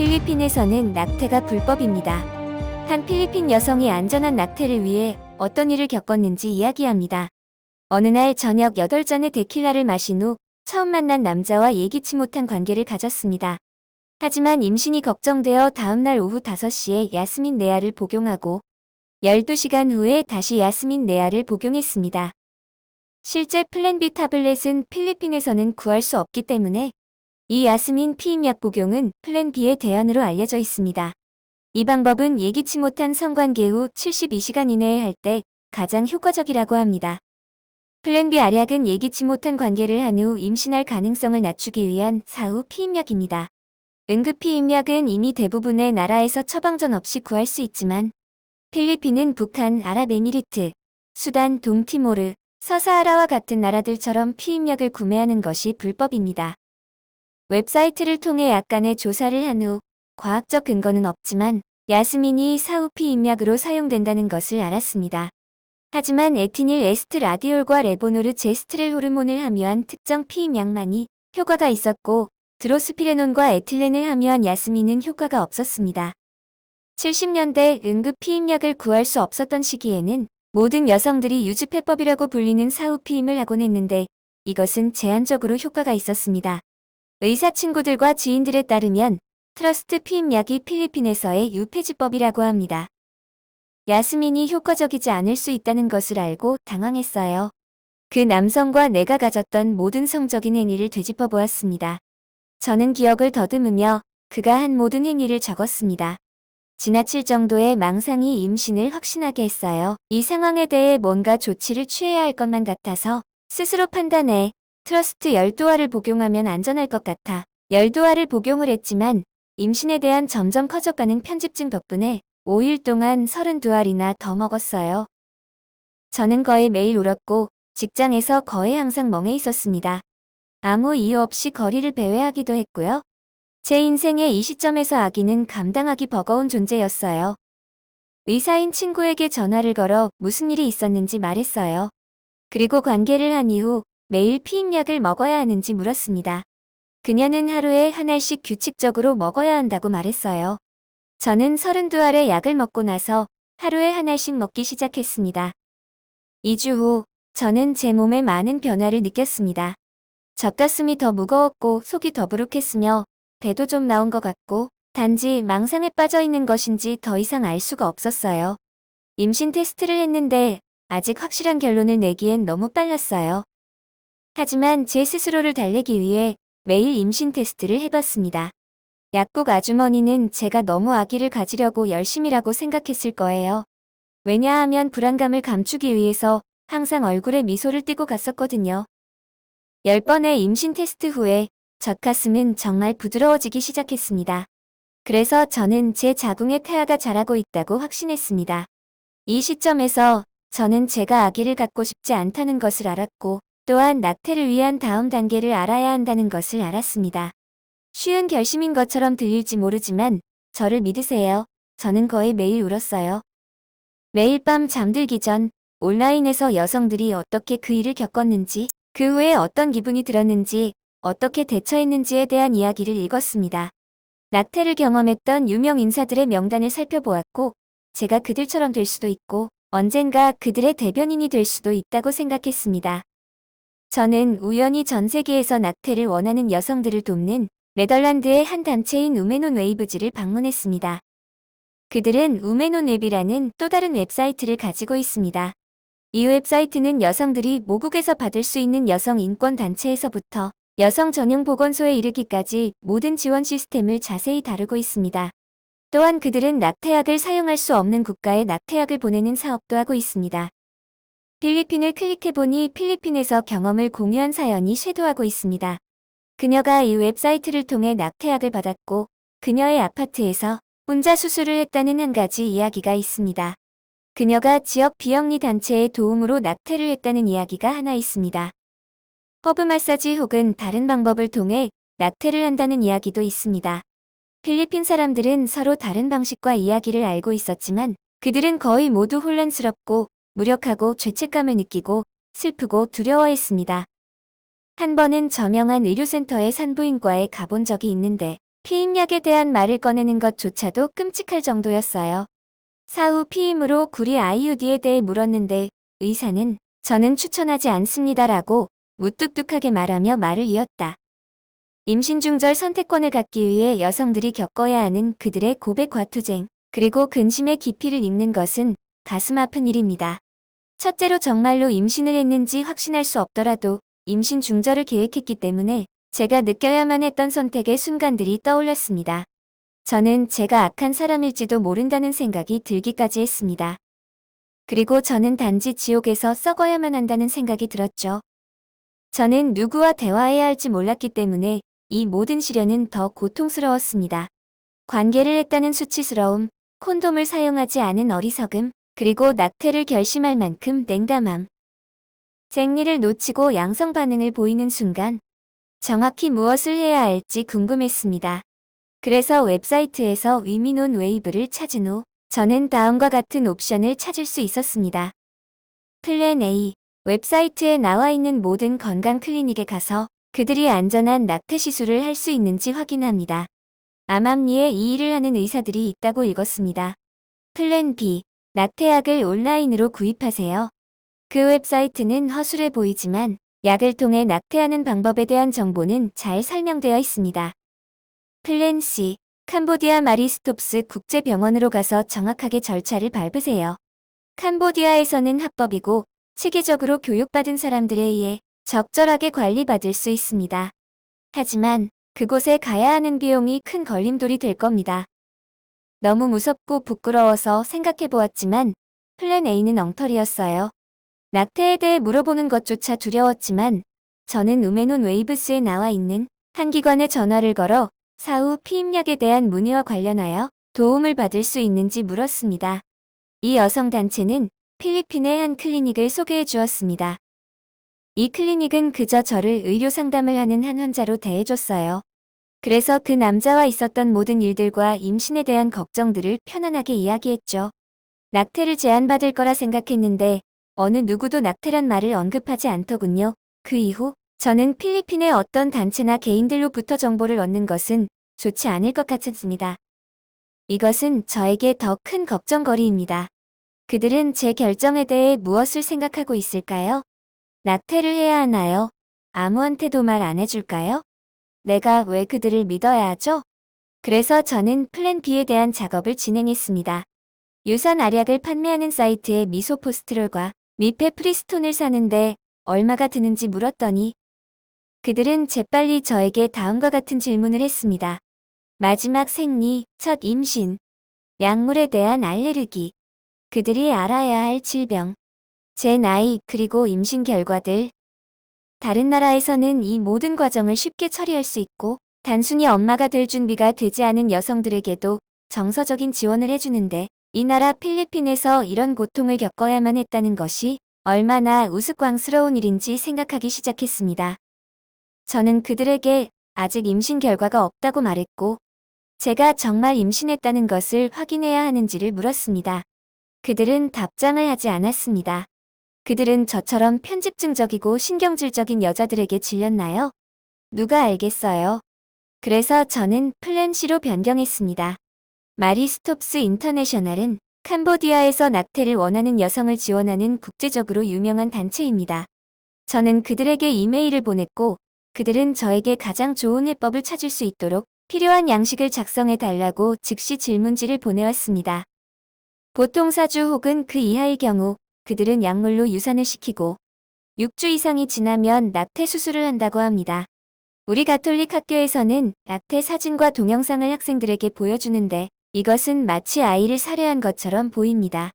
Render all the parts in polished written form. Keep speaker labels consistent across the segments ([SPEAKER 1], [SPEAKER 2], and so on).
[SPEAKER 1] 필리핀에서는 낙태가 불법입니다. 한 필리핀 여성이 안전한 낙태를 위해 어떤 일을 겪었는지 이야기합니다. 어느 날 저녁 8잔의 데킬라를 마신 후 처음 만난 남자와 예기치 못한 관계를 가졌습니다. 하지만 임신이 걱정되어 다음날 오후 5시에 야스민 네아를 복용하고 12시간 후에 다시 야스민 네아를 복용했습니다. 실제 플랜 B 타블렛은 필리핀에서는 구할 수 없기 때문에 이 야스민 피임약 복용은 플랜 B의 대안으로 알려져 있습니다. 이 방법은 예기치 못한 성관계 후 72시간 이내에 할 때 가장 효과적이라고 합니다. 플랜 B 알약은 예기치 못한 관계를 한 후 임신할 가능성을 낮추기 위한 사후 피임약입니다. 응급 피임약은 이미 대부분의 나라에서 처방전 없이 구할 수 있지만 필리핀은 북한, 아랍에미리트, 수단, 동티모르, 서사하라와 같은 나라들처럼 피임약을 구매하는 것이 불법입니다. 웹사이트를 통해 약간의 조사를 한 후 과학적 근거는 없지만 야스민이 사후 피임약으로 사용된다는 것을 알았습니다. 하지만 에티닐 에스트 라디올과 레보노르 제스트렐 호르몬을 함유한 특정 피임약만이 효과가 있었고 드로스피레논과 에틸렌을 함유한 야스민은 효과가 없었습니다. 70년대 응급 피임약을 구할 수 없었던 시기에는 모든 여성들이 유즈폐법이라고 불리는 사후 피임을 하곤 했는데 이것은 제한적으로 효과가 있었습니다. 의사 친구들과 지인들에 따르면 트러스트 피임약이 필리핀에서의 유폐지법이라고 합니다. 야스민이 효과적이지 않을 수 있다는 것을 알고 당황했어요. 그 남성과 내가 가졌던 모든 성적인 행위를 되짚어 보았습니다. 저는 기억을 더듬으며 그가 한 모든 행위를 적었습니다. 지나칠 정도의 망상이 임신을 확신하게 했어요. 이 상황에 대해 뭔가 조치를 취해야 할 것만 같아서 스스로 판단해 트러스트 12알을 복용하면 안전할 것 같아 12알을 복용을 했지만 임신에 대한 점점 커져가는 편집증 덕분에 5일 동안 32알이나 더 먹었어요. 저는 거의 매일 울었고 직장에서 거의 항상 멍해 있었습니다. 아무 이유 없이 거리를 배회하기도 했고요. 제 인생의 이 시점에서 아기는 감당하기 버거운 존재였어요. 의사인 친구에게 전화를 걸어 무슨 일이 있었는지 말했어요. 그리고 관계를 한 이후 매일 피임약을 먹어야 하는지 물었습니다. 그녀는 하루에 한 알씩 규칙적으로 먹어야 한다고 말했어요. 저는 32알의 약을 먹고 나서 하루에 한 알씩 먹기 시작했습니다. 2주 후 저는 제 몸에 많은 변화를 느꼈습니다. 젖가슴이 더 무거웠고 속이 더부룩했으며 배도 좀 나온 것 같고 단지 망상에 빠져 있는 것인지 더 이상 알 수가 없었어요. 임신 테스트를 했는데 아직 확실한 결론을 내기엔 너무 빨랐어요. 하지만 제 스스로를 달래기 위해 매일 임신 테스트를 해봤습니다. 약국 아주머니는 제가 너무 아기를 가지려고 열심이라고 생각했을 거예요. 왜냐하면 불안감을 감추기 위해서 항상 얼굴에 미소를 띠고 갔었거든요. 10번의 임신 테스트 후에 젖가슴은 정말 부드러워지기 시작했습니다. 그래서 저는 제 자궁에 태아가 자라고 있다고 확신했습니다. 이 시점에서 저는 제가 아기를 갖고 싶지 않다는 것을 알았고 또한 낙태를 위한 다음 단계를 알아야 한다는 것을 알았습니다. 쉬운 결심인 것처럼 들릴지 모르지만 저를 믿으세요. 저는 거의 매일 울었어요. 매일 밤 잠들기 전 온라인에서 여성들이 어떻게 그 일을 겪었는지, 그 후에 어떤 기분이 들었는지, 어떻게 대처했는지에 대한 이야기를 읽었습니다. 낙태를 경험했던 유명 인사들의 명단을 살펴보았고, 제가 그들처럼 될 수도 있고, 언젠가 그들의 대변인이 될 수도 있다고 생각했습니다. 저는 우연히 전 세계에서 낙태를 원하는 여성들을 돕는 네덜란드의 한 단체인 우메논 웨이브즈를 방문했습니다. 그들은 우메논 웹이라는 또 다른 웹사이트를 가지고 있습니다. 이 웹사이트는 여성들이 모국에서 받을 수 있는 여성 인권 단체에서부터 여성 전용 보건소에 이르기까지 모든 지원 시스템을 자세히 다루고 있습니다. 또한 그들은 낙태약을 사용할 수 없는 국가에 낙태약을 보내는 사업도 하고 있습니다. 필리핀을 클릭해보니 필리핀에서 경험을 공유한 사연이 쇄도하고 있습니다. 그녀가 이 웹사이트를 통해 낙태약을 받았고 그녀의 아파트에서 혼자 수술을 했다는 한 가지 이야기가 있습니다. 그녀가 지역 비영리 단체의 도움으로 낙태를 했다는 이야기가 하나 있습니다. 허브 마사지 혹은 다른 방법을 통해 낙태를 한다는 이야기도 있습니다. 필리핀 사람들은 서로 다른 방식과 이야기를 알고 있었지만 그들은 거의 모두 혼란스럽고 무력하고 죄책감을 느끼고 슬프고 두려워했습니다. 한 번은 저명한 의료센터의 산부인과에 가본 적이 있는데 피임약에 대한 말을 꺼내는 것조차도 끔찍할 정도였어요. 사후 피임으로 구리 IUD에 대해 물었는데 의사는 저는 추천하지 않습니다라고 무뚝뚝하게 말하며 말을 이었다. 임신 중절 선택권을 갖기 위해 여성들이 겪어야 하는 그들의 고백 과투쟁, 그리고 근심의 깊이를 읽는 것은 가슴 아픈 일입니다. 첫째로 정말로 임신을 했는지 확신할 수 없더라도 임신 중절을 계획했기 때문에 제가 느껴야만 했던 선택의 순간들이 떠올랐습니다. 저는 제가 악한 사람일지도 모른다는 생각이 들기까지 했습니다. 그리고 저는 단지 지옥에서 썩어야만 한다는 생각이 들었죠. 저는 누구와 대화해야 할지 몰랐기 때문에 이 모든 시련은 더 고통스러웠습니다. 관계를 했다는 수치스러움, 콘돔을 사용하지 않은 어리석음, 그리고 낙태를 결심할 만큼 냉담함. 생리를 놓치고 양성 반응을 보이는 순간 정확히 무엇을 해야 할지 궁금했습니다. 그래서 웹사이트에서 위민온 웨이브를 찾은 후 저는 다음과 같은 옵션을 찾을 수 있었습니다. 플랜 A, 웹사이트에 나와 있는 모든 건강 클리닉에 가서 그들이 안전한 낙태 시술을 할 수 있는지 확인합니다. 암암리에 이 일을 하는 의사들이 있다고 읽었습니다. 플랜 B, 낙태약을 온라인으로 구입하세요. 그 웹사이트는 허술해 보이지만 약을 통해 낙태하는 방법에 대한 정보는 잘 설명되어 있습니다. 플랜 C, 캄보디아 마리스톱스 국제병원으로 가서 정확하게 절차를 밟으세요. 캄보디아에서는 합법이고 체계적으로 교육받은 사람들에 의해 적절하게 관리받을 수 있습니다. 하지만 그곳에 가야 하는 비용이 큰 걸림돌이 될 겁니다. 너무 무섭고 부끄러워서 생각해보았지만 플랜 A는 엉터리였어요. 낙태에 대해 물어보는 것조차 두려웠지만 저는 우메논 웨이브스에 나와 있는 한 기관에 전화를 걸어 사후 피임약에 대한 문의와 관련하여 도움을 받을 수 있는지 물었습니다. 이 여성단체는 필리핀의 한 클리닉을 소개해 주었습니다. 이 클리닉은 그저 저를 의료 상담을 하는 한 환자로 대해줬어요. 그래서 그 남자와 있었던 모든 일들과 임신에 대한 걱정들을 편안하게 이야기했죠. 낙태를 제안받을 거라 생각했는데 어느 누구도 낙태란 말을 언급하지 않더군요. 그 이후 저는 필리핀의 어떤 단체나 개인들로부터 정보를 얻는 것은 좋지 않을 것 같았습니다. 이것은 저에게 더 큰 걱정거리입니다. 그들은 제 결정에 대해 무엇을 생각하고 있을까요? 낙태를 해야 하나요? 아무한테도 말 안 해줄까요? 내가 왜 그들을 믿어야 하죠? 그래서 저는 플랜 B에 대한 작업을 진행했습니다. 유산 알약을 판매하는 사이트에 미소포스트롤과 미페프리스톤을 사는데 얼마가 드는지 물었더니 그들은 재빨리 저에게 다음과 같은 질문을 했습니다. 마지막 생리, 첫 임신, 약물에 대한 알레르기, 그들이 알아야 할 질병, 제 나이, 그리고 임신 결과들. 다른 나라에서는 이 모든 과정을 쉽게 처리할 수 있고 단순히 엄마가 될 준비가 되지 않은 여성들에게도 정서적인 지원을 해주는데 이 나라 필리핀에서 이런 고통을 겪어야만 했다는 것이 얼마나 우스꽝스러운 일인지 생각하기 시작했습니다. 저는 그들에게 아직 임신 결과가 없다고 말했고 제가 정말 임신했다는 것을 확인해야 하는지를 물었습니다. 그들은 답장을 하지 않았습니다. 그들은 저처럼 편집증적이고 신경질적인 여자들에게 질렸나요? 누가 알겠어요. 그래서 저는 플랜 C로 변경했습니다. 마리스톱스 인터내셔널은 캄보디아에서 낙태를 원하는 여성을 지원하는 국제적으로 유명한 단체입니다. 저는 그들에게 이메일을 보냈고 그들은 저에게 가장 좋은 해법을 찾을 수 있도록 필요한 양식을 작성해 달라고 즉시 질문지를 보내왔습니다. 보통 4주 혹은 그 이하의 경우 그들은 약물로 유산을 시키고 6주 이상이 지나면 낙태 수술을 한다고 합니다. 우리 가톨릭 학교에서는 낙태 사진과 동영상을 학생들에게 보여주는데 이것은 마치 아이를 살해한 것처럼 보입니다.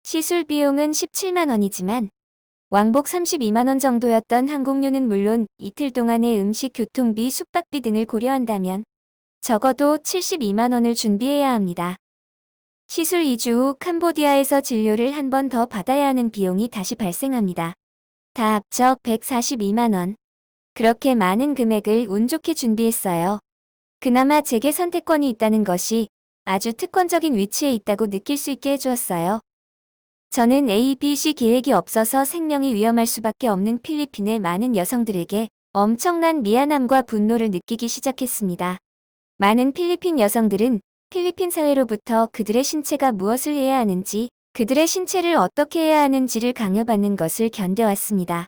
[SPEAKER 1] 시술 비용은 17만 원이지만 왕복 32만 원 정도였던 항공료는 물론 이틀 동안의 음식, 교통비, 숙박비 등을 고려한다면 적어도 72만 원을 준비해야 합니다. 시술 2주 후 캄보디아에서 진료를 한 번 더 받아야 하는 비용이 다시 발생합니다. 다 합쳐 142만 원. 그렇게 많은 금액을 운 좋게 준비했어요. 그나마 제게 선택권이 있다는 것이 아주 특권적인 위치에 있다고 느낄 수 있게 해주었어요. 저는 A, B, C 계획이 없어서 생명이 위험할 수밖에 없는 필리핀의 많은 여성들에게 엄청난 미안함과 분노를 느끼기 시작했습니다. 많은 필리핀 여성들은 필리핀 사회로부터 그들의 신체가 무엇을 해야 하는지, 그들의 신체를 어떻게 해야 하는지를 강요받는 것을 견뎌왔습니다.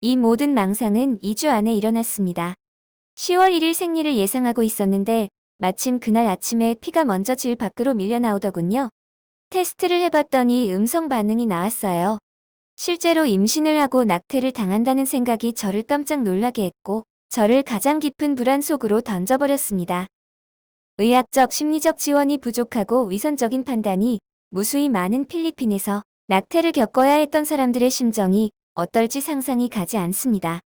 [SPEAKER 1] 이 모든 망상은 2주 안에 일어났습니다. 10월 1일 생리를 예상하고 있었는데 마침 그날 아침에 피가 먼저 질 밖으로 밀려 나오더군요. 테스트를 해봤더니 음성 반응이 나왔어요. 실제로 임신을 하고 낙태를 당한다는 생각이 저를 깜짝 놀라게 했고 저를 가장 깊은 불안 속으로 던져버렸습니다. 의학적 심리적 지원이 부족하고 위선적인 판단이 무수히 많은 필리핀에서 낙태를 겪어야 했던 사람들의 심정이 어떨지 상상이 가지 않습니다.